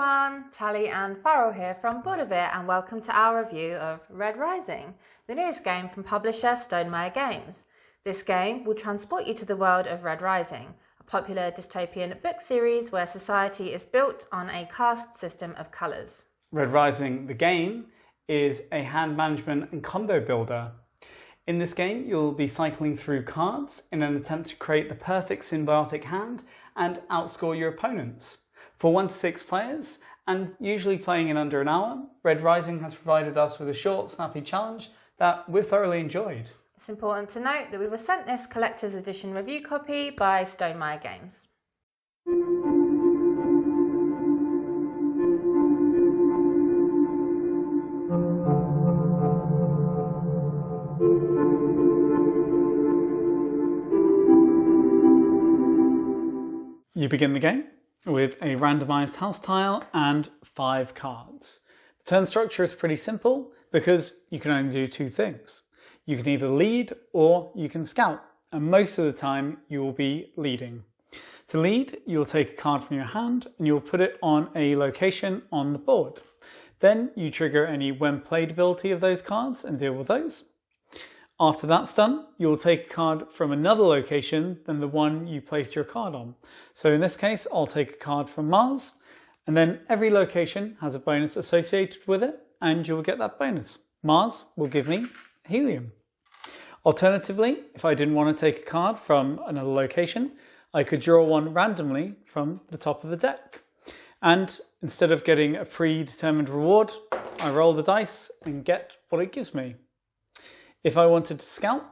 everyone, Tally and Farrell here from Boardavir, and welcome to our review of Red Rising, the newest game from publisher Stonemaier Games. This game will transport you to the world of Red Rising, a popular dystopian book series where society is built on a caste system of colours. Red Rising, the game, is a hand management and combo builder. In this game, you'll be cycling through cards in an attempt to create the perfect symbiotic hand and outscore your opponents. For 1 to 6 players, and usually playing in under an hour, Red Rising has provided us with a short, snappy challenge that we've thoroughly enjoyed. It's important to note that we were sent this collector's edition review copy by Stonemaier Games. You begin the game with a randomised house tile and 5 cards. The turn structure is pretty simple because you can only do 2 things. You can either lead or you can scout, and most of the time you will be leading. To lead, you'll take a card from your hand and you'll put it on a location on the board. Then you trigger any when played ability of those cards and deal with those. After that's done, you'll take a card from another location than the one you placed your card on. So in this case, I'll take a card from Mars, and then every location has a bonus associated with it, and you'll get that bonus. Mars will give me helium. Alternatively, if I didn't want to take a card from another location, I could draw one randomly from the top of the deck. And instead of getting a predetermined reward, I roll the dice and get what it gives me. If I wanted to scout,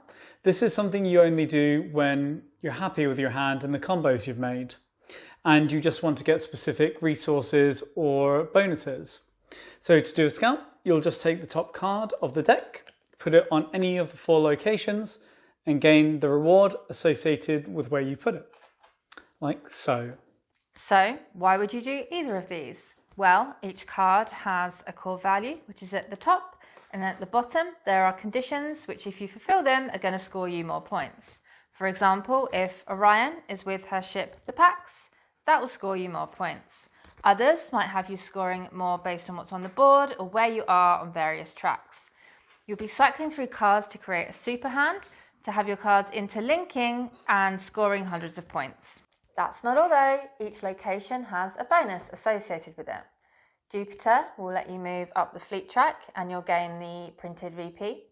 this is something you only do when you're happy with your hand and the combos you've made, and you just want to get specific resources or bonuses. So to do a scout, you'll just take the top card of the deck, put it on any of the 4 locations, and gain the reward associated with where you put it, like so. So, why would you do either of these? Well, each card has a core value, which is at the top, and at the bottom there are conditions which, if you fulfill them, are going to score you more points. For example, if Orion is with her ship the Pax, that will score you more points. Others might have you scoring more based on what's on the board or where you are on various tracks. You'll be cycling through cards to create a super hand, to have your cards interlinking and scoring hundreds of points. That's not all though, each location has a bonus associated with it. Jupiter will let you move up the fleet track and you'll gain the printed VP.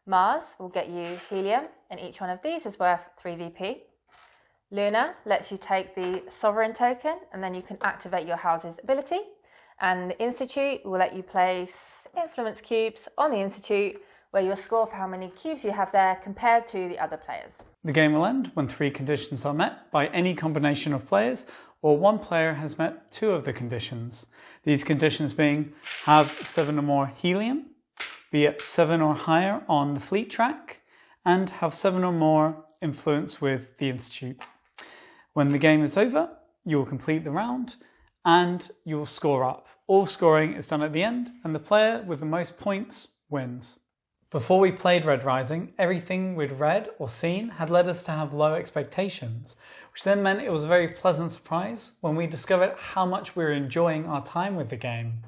Mars will get you helium, and each one of these is worth 3 VP. Luna lets you take the sovereign token and then you can activate your house's ability. And the Institute will let you place influence cubes on the Institute, where you'll score for how many cubes you have there compared to the other players. The game will end when 3 conditions are met by any combination of players, or 1 player has met 2 of the conditions. These conditions being have 7 or more helium, be at 7 or higher on the fleet track, and have 7 or more influence with the Institute. When the game is over, you will complete the round and you will score up. All scoring is done at the end, and the player with the most points wins. Before we played Red Rising, everything we'd read or seen had led us to have low expectations, which then meant it was a very pleasant surprise when we discovered how much we were enjoying our time with the game.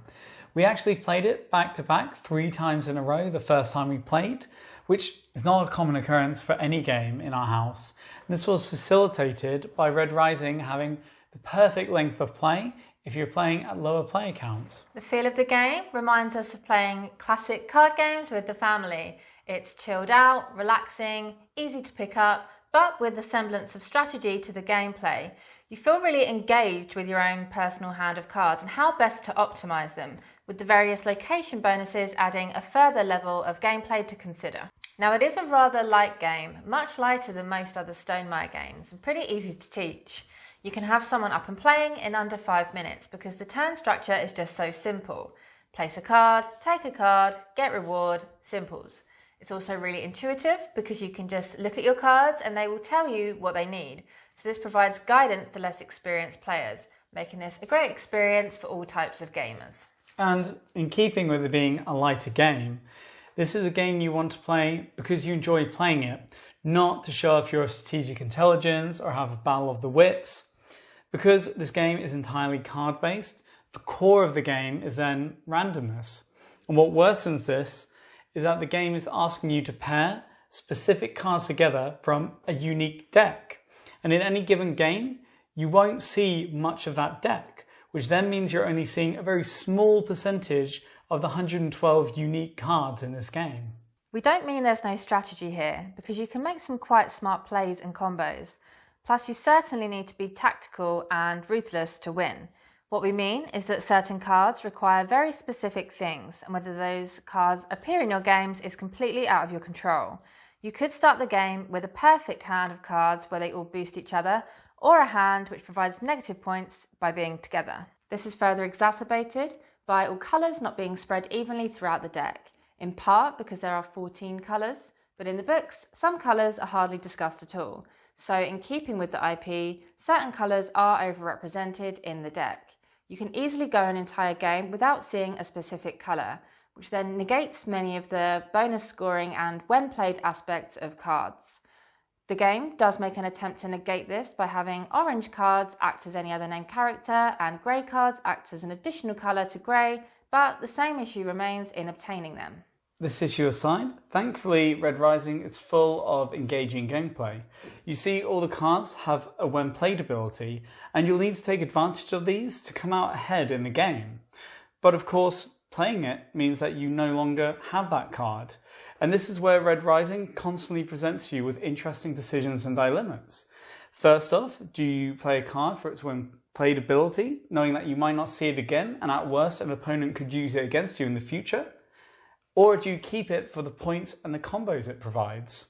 We actually played it back to back 3 times in a row the first time we played, which is not a common occurrence for any game in our house. And this was facilitated by Red Rising having the perfect length of play if you're playing at lower player counts. The feel of the game reminds us of playing classic card games with the family. It's chilled out, relaxing, easy to pick up, but with the semblance of strategy to the gameplay. You feel really engaged with your own personal hand of cards and how best to optimise them, with the various location bonuses adding a further level of gameplay to consider. Now, it is a rather light game, much lighter than most other Stonemaier games, and pretty easy to teach. You can have someone up and playing in under 5 minutes because the turn structure is just so simple. Place a card, take a card, get reward, simples. It's also really intuitive because you can just look at your cards and they will tell you what they need. So this provides guidance to less experienced players, making this a great experience for all types of gamers. And in keeping with it being a lighter game, this is a game you want to play because you enjoy playing it, not to show off your strategic intelligence or have a battle of the wits. Because this game is entirely card-based, The core of the game is then randomness. And what worsens this is that the game is asking you to pair specific cards together from a unique deck. And in any given game, you won't see much of that deck, which then means you're only seeing a very small percentage of the 112 unique cards in this game. We don't mean there's no strategy here, because you can make some quite smart plays and combos. Plus, you certainly need to be tactical and ruthless to win. What we mean is that certain cards require very specific things, and whether those cards appear in your games is completely out of your control. You could start the game with a perfect hand of cards where they all boost each other, or a hand which provides negative points by being together. This is further exacerbated by all colours not being spread evenly throughout the deck, in part because there are 14 colours, but in the books, some colours are hardly discussed at all. So in keeping with the IP, certain colours are overrepresented in the deck. You can easily go an entire game without seeing a specific colour, which then negates many of the bonus scoring and when played aspects of cards. The game does make an attempt to negate this by having orange cards act as any other named character and grey cards act as an additional colour to grey, but the same issue remains in obtaining them. This issue aside, thankfully Red Rising is full of engaging gameplay. You see all the cards have a when played ability, and you'll need to take advantage of these to come out ahead in the game. But of course, playing it means that you no longer have that card. And this is where Red Rising constantly presents you with interesting decisions and dilemmas. First off, do you play a card for its when played ability, knowing that you might not see it again, and at worst an opponent could use it against you in the future? Or do you keep it for the points and the combos it provides?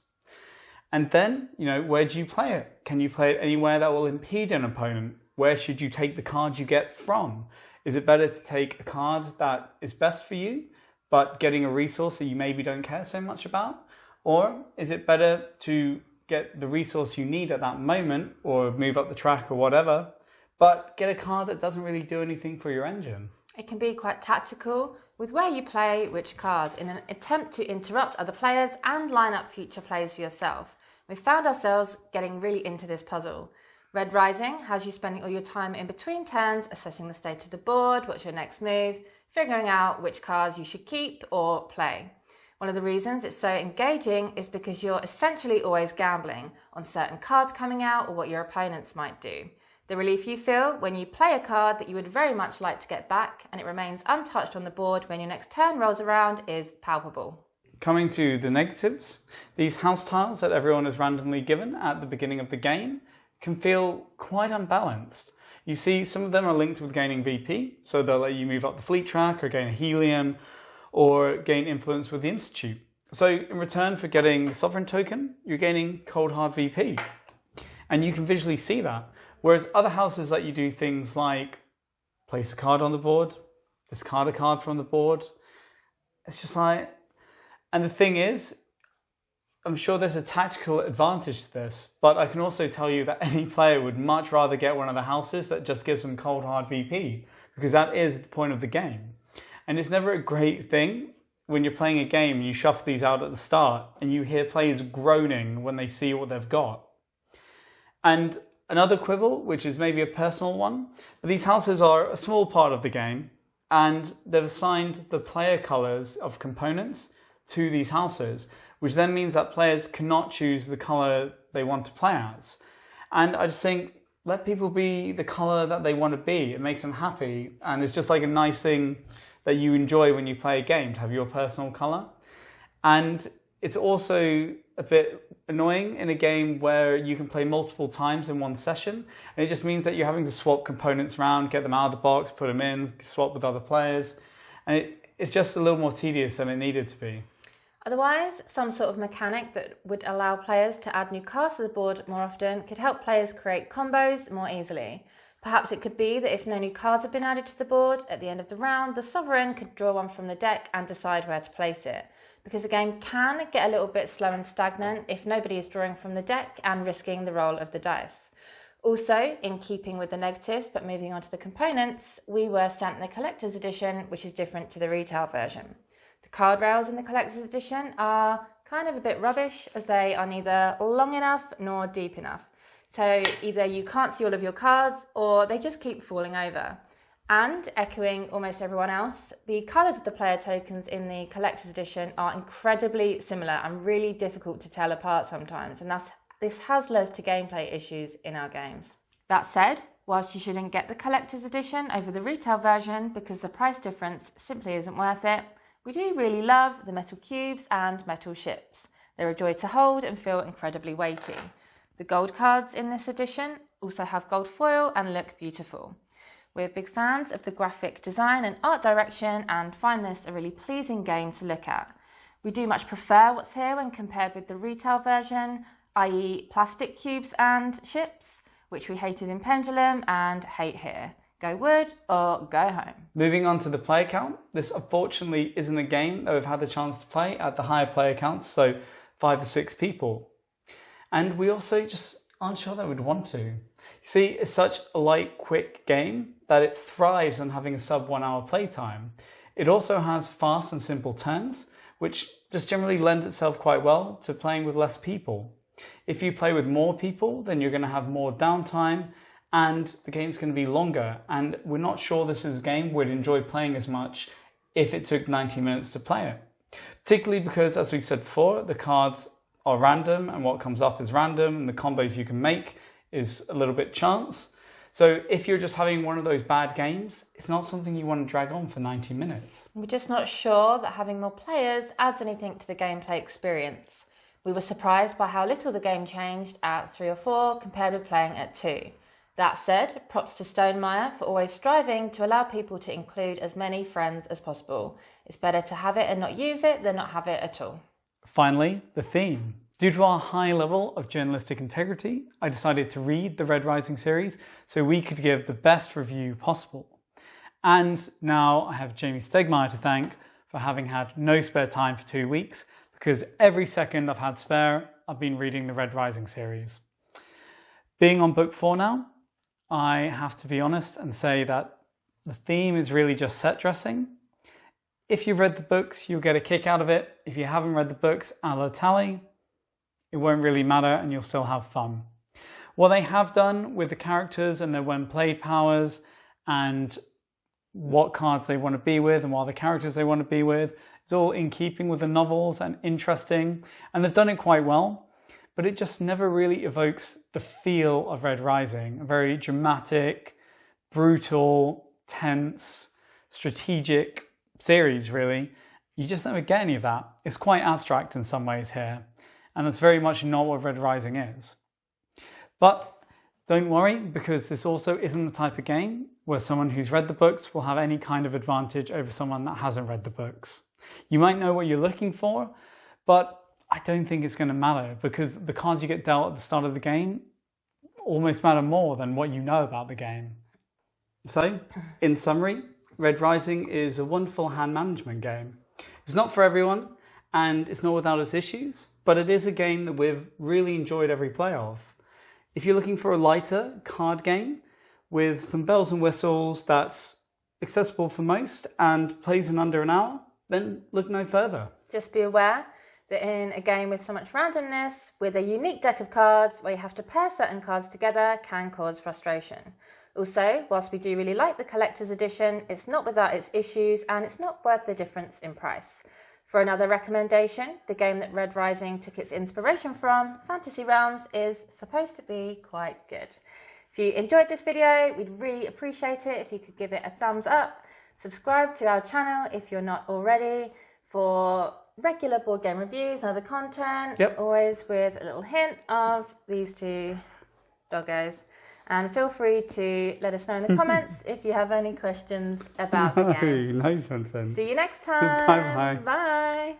And then, where do you play it? Can you play it anywhere that will impede an opponent? Where should you take the card you get from? Is it better to take a card that is best for you, but getting a resource that you maybe don't care so much about? Or is it better to get the resource you need at that moment, or move up the track or whatever, but get a card that doesn't really do anything for your engine? It can be quite tactical with where you play which cards in an attempt to interrupt other players and line up future plays for yourself. We found ourselves getting really into this puzzle. Red Rising has you spending all your time in between turns assessing the state of the board, what's your next move, figuring out which cards you should keep or play. One of the reasons it's so engaging is because you're essentially always gambling on certain cards coming out or what your opponents might do. The relief you feel when you play a card that you would very much like to get back and it remains untouched on the board when your next turn rolls around is palpable. Coming to the negatives, these house tiles that everyone is randomly given at the beginning of the game can feel quite unbalanced. You see, some of them are linked with gaining VP, so they'll let you move up the fleet track or gain a helium or gain influence with the Institute. So in return for getting the Sovereign token, you're gaining cold hard VP. And you can visually see that. Whereas other houses let you do things like place a card on the board, discard a card from the board. It's just like, and the thing is, I'm sure there's a tactical advantage to this, but I can also tell you that any player would much rather get one of the houses that just gives them cold hard VP, because that is the point of the game. And it's never a great thing when you're playing a game and you shuffle these out at the start and you hear players groaning when they see what they've got. And another quibble, which is maybe a personal one, but these houses are a small part of the game, and they've assigned the player colours of components to these houses, which then means that players cannot choose the colour they want to play as. And I just think, let people be the colour that they want to be. It makes them happy, and it's just like a nice thing that you enjoy when you play a game, to have your personal colour. And it's also a bit annoying in a game where you can play multiple times in one session, and it just means that you're having to swap components around, get them out of the box, put them in, swap with other players, and it's just a little more tedious than it needed to be. Otherwise, some sort of mechanic that would allow players to add new cards to the board more often could help players create combos more easily. Perhaps it could be that if no new cards have been added to the board, at the end of the round, the Sovereign could draw one from the deck and decide where to place it. Because the game can get a little bit slow and stagnant if nobody is drawing from the deck and risking the roll of the dice. Also, in keeping with the negatives but moving on to the components, we were sent the Collector's Edition, which is different to the retail version. The card rails in the Collector's Edition are kind of a bit rubbish, as they are neither long enough nor deep enough. So either you can't see all of your cards or they just keep falling over. And echoing almost everyone else, the colours of the player tokens in the collector's edition are incredibly similar and really difficult to tell apart sometimes, and this has led to gameplay issues in our games. That said, whilst you shouldn't get the collector's edition over the retail version because the price difference simply isn't worth it, we do really love the metal cubes and metal ships. They're a joy to hold and feel incredibly weighty. The gold cards in this edition also have gold foil and look beautiful. We're big fans of the graphic design and art direction and find this a really pleasing game to look at. We do much prefer what's here when compared with the retail version, i.e. plastic cubes and ships, which we hated in Pendulum and hate here. Go wood or go home. Moving on to the player count, this unfortunately isn't a game that we've had the chance to play at the higher player counts, so 5 or 6 people. And we also just aren't sure that we'd want to. You see, it's such a light, quick game that it thrives on having a sub 1 hour playtime. It also has fast and simple turns, which just generally lends itself quite well to playing with less people. If you play with more people, then you're going to have more downtime and the game's going to be longer. And we're not sure this is a game we'd enjoy playing as much if it took 90 minutes to play it. Particularly because, as we said before, the cards are random and what comes up is random and the combos you can make is a little bit chance. So if you're just having one of those bad games, it's not something you want to drag on for 90 minutes. We're just not sure that having more players adds anything to the gameplay experience. We were surprised by how little the game changed at 3 or 4 compared with playing at 2. That said, props to Stonemaier for always striving to allow people to include as many friends as possible. It's better to have it and not use it than not have it at all. Finally, the theme. Due to our high level of journalistic integrity, I decided to read the Red Rising series so we could give the best review possible. And now I have Jamie Stonemaier to thank for having had no spare time for 2 weeks, because every second I've had spare, I've been reading the Red Rising series. Being on book 4 now, I have to be honest and say that the theme is really just set dressing. If you've read the books, you'll get a kick out of it. If you haven't read the books, a la tally, it won't really matter and you'll still have fun. What they have done with the characters and their when played powers and what cards they want to be with and what the characters they want to be with is all in keeping with the novels and interesting, and they've done it quite well, but it just never really evokes the feel of Red Rising, a very dramatic, brutal, tense, strategic series really. You just never get any of that. It's quite abstract in some ways here, and that's very much not what Red Rising is. But don't worry, because this also isn't the type of game where someone who's read the books will have any kind of advantage over someone that hasn't read the books. You might know what you're looking for, but I don't think it's going to matter, because the cards you get dealt at the start of the game almost matter more than what you know about the game. So, in summary, Red Rising is a wonderful hand management game. It's not for everyone, and it's not without its issues, but it is a game that we've really enjoyed every play of. If you're looking for a lighter card game with some bells and whistles that's accessible for most and plays in under an hour, then look no further. Just be aware that in a game with so much randomness, with a unique deck of cards where you have to pair certain cards together, can cause frustration. Also, whilst we do really like the collector's edition, it's not without its issues and it's not worth the difference in price. For another recommendation, the game that Red Rising took its inspiration from, Fantasy Realms, is supposed to be quite good. If you enjoyed this video, we'd really appreciate it if you could give it a thumbs up. Subscribe to our channel if you're not already for regular board game reviews and other content, always with a little hint of these two doggos. And feel free to let us know in the comments if you have any questions about the game. Nice one, son. See you next time. Bye-bye. Bye.